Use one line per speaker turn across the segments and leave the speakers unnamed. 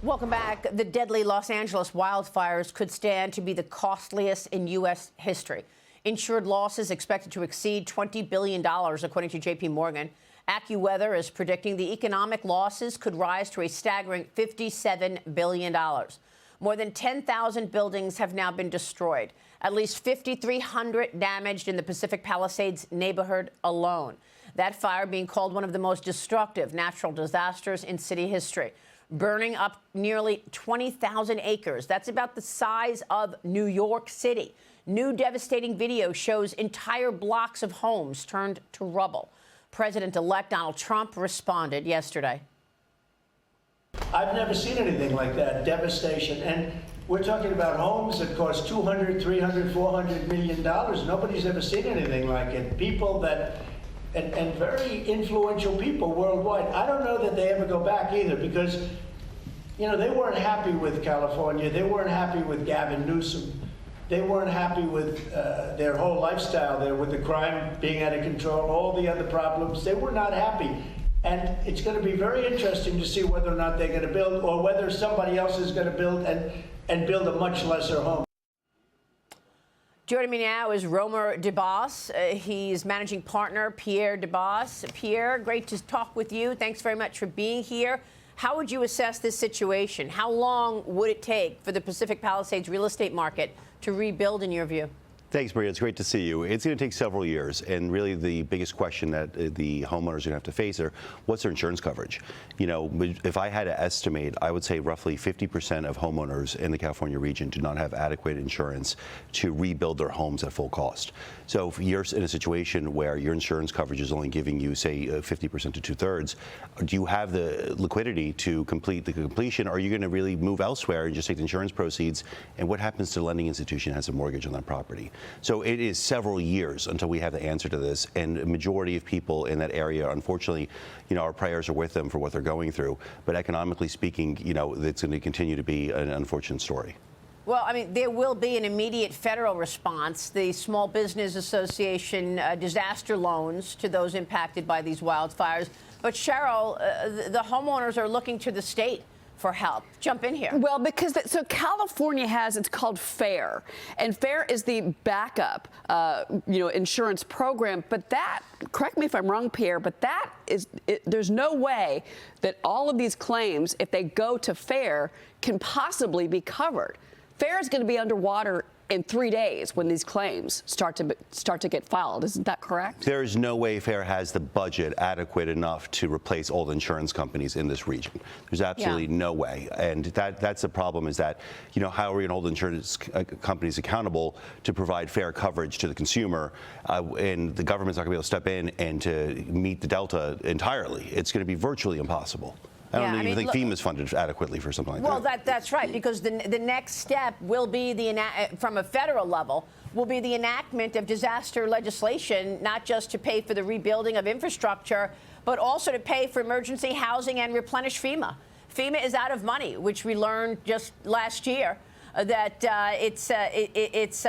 Welcome back. The deadly Los Angeles wildfires could stand to be the costliest in U.S. history. Insured losses expected to exceed $20 billion, according to J.P. Morgan. AccuWeather is predicting the economic losses could rise to a staggering $57 billion. More than 10,000 buildings have now been destroyed, at least 5,300 damaged in the Pacific Palisades neighborhood alone. That fire being called one of the most destructive natural disasters in city history, burning up nearly 20,000 acres. That's about the size of New York City. New devastating video shows entire blocks of homes turned to rubble. President-elect Donald Trump responded yesterday.
I've never seen anything like that, devastation. And we're talking about homes that cost $200, $300, $400 million. Nobody's ever seen anything like it. People that, and very influential people worldwide. I don't know that they ever go back either, because, you know, they weren't happy with California. They weren't happy with Gavin Newsom. They weren't happy with their whole lifestyle there, with the crime being out of control, all the other problems. They were not happy. And it's going to be very interesting to see whether or not they're going to build, or whether somebody else is going to build and build a much lesser home.
Joining me now is Pierre Debbas. He's managing partner, Pierre Debbas. Pierre, great to talk with you. Thanks very much for being here. How would you assess this situation? How long would it take for the Pacific Palisades real estate market to rebuild, in your view?
Thanks, Maria. It's great to see you. It's going to take several years, and really the biggest question that the homeowners are going to have to face are, what's their insurance coverage? You know, if I had to estimate, I would say roughly 50% of homeowners in the California region do not have adequate insurance to rebuild their homes at full cost. So if you're in a situation where your insurance coverage is only giving you, say, 50% to two-thirds, do you have the liquidity to complete the completion, or are you going to really move elsewhere and just take the insurance proceeds? And what happens to the lending institution that has a mortgage on that property? So it is several years until we have the answer to this, and a majority of people in that area, unfortunately, you know, our prayers are with them for what they're going through. But economically speaking, you know, it's going to continue to be an unfortunate story.
Well, I mean, there will be an immediate federal response. The Small Business Association disaster loans to those impacted by these wildfires. But Cheryl, the homeowners are looking to the state for help. Jump in here.
Well, because so California has, it's called FAIR, and FAIR is the backup, insurance program. But that, correct me if I'm wrong, Pierre, but that is, there's no way that all of these claims, if they go to FAIR, can possibly be covered. FAIR is going to be underwater in 3 days when these claims start to get filed. Isn't that correct?
There is no way FAIR has the budget adequate enough to replace all the insurance companies in this region. There's absolutely no way. And that's the problem, is that, you know, how are we going to hold insurance companies accountable to provide fair coverage to the consumer? And the government's not going to be able to step in and to meet the delta entirely. It's going to be virtually impossible. I don't even think FEMA is funded adequately for something like that.
Well, that's right, because the next step will be from a federal level, will be the enactment of disaster legislation, not just to pay for the rebuilding of infrastructure, but also to pay for emergency housing and replenish FEMA. FEMA is out of money, which we learned just last year, that it's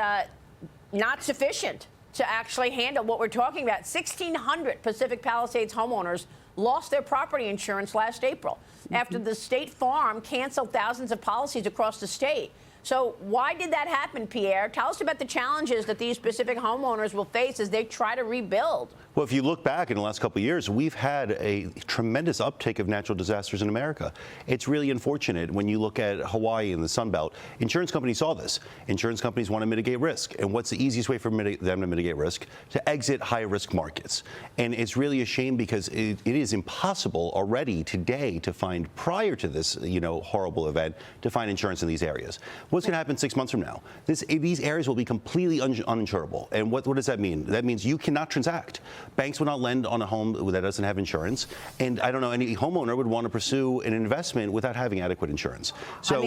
not sufficient to actually handle what we're talking about. 1,600 Pacific Palisades homeowners lost their property insurance last April after the State Farm canceled thousands of policies across the state. So why did that happen, Pierre? Tell us about the challenges that these specific homeowners will face as they try to rebuild.
Well, if you look back in the last couple of years, we've had a tremendous uptake of natural disasters in America. It's really unfortunate when you look at Hawaii and the Sun Belt. Insurance companies saw this. Insurance companies want to mitigate risk. And what's the easiest way for them to mitigate risk? To exit high-risk markets. And it's really a shame, because it is impossible already today to find, prior to this, you know, horrible event, to find insurance in these areas. What's going to happen 6 months from now? These areas will be completely uninsurable. And what does that mean? That means you cannot transact. Banks will not lend on a home that doesn't have insurance. And I don't know, any homeowner would want to pursue an investment without having adequate insurance. So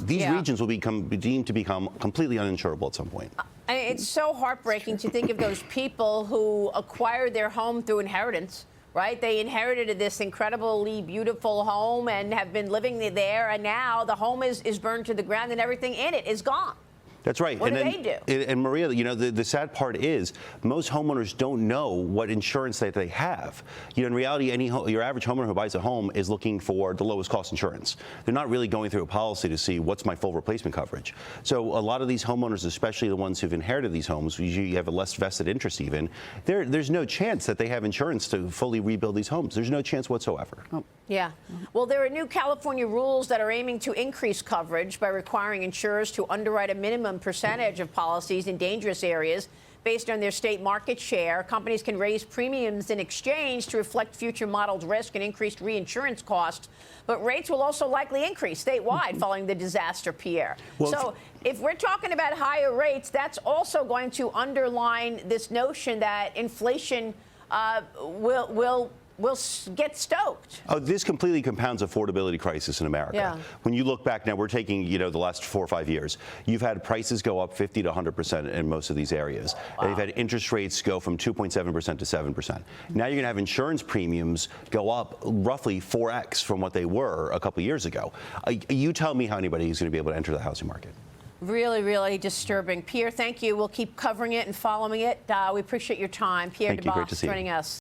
these regions will become deemed to become completely uninsurable at some point.
It's so heartbreaking to think of those people who acquired their home through inheritance. Right? They inherited this incredibly beautiful home and have been living there, and now the home is burned to the ground and everything in it is gone.
That's right.
What
and
do they do?
And Maria, you know, the sad part is most homeowners don't know what insurance that they have. You know, in reality, your average homeowner who buys a home is looking for the lowest cost insurance. They're not really going through a policy to see what's my full replacement coverage. So a lot of these homeowners, especially the ones who've inherited these homes, usually have a less vested interest even, there's no chance that they have insurance to fully rebuild these homes. There's no chance whatsoever.
Oh.
Yeah. Well, there are new California rules that are aiming to increase coverage by requiring insurers to underwrite a minimum percentage of policies in dangerous areas based on their state market share. Companies can raise premiums in exchange to reflect future modeled risk and increased reinsurance costs. But rates will also likely increase statewide following the disaster, Pierre.
Well,
so if we're talking about higher rates, that's also going to underline this notion that inflation will get stoked.
Oh, this completely compounds affordability crisis in America.
Yeah.
When you look back now, we're taking, you know, the last 4 or 5 years. You've had prices go up 50 to 100% in most of these areas.
Wow.
And you've had interest rates go from 2.7% to 7%. Now you're going to have insurance premiums go up roughly 4x from what they were a couple of years ago. You tell me how anybody is going to be able to enter the housing market.
Really, really disturbing. Pierre, thank you. We'll keep covering it and following it. We appreciate your time. Pierre
Thank you. Great to
Debbas
see you.
joining us.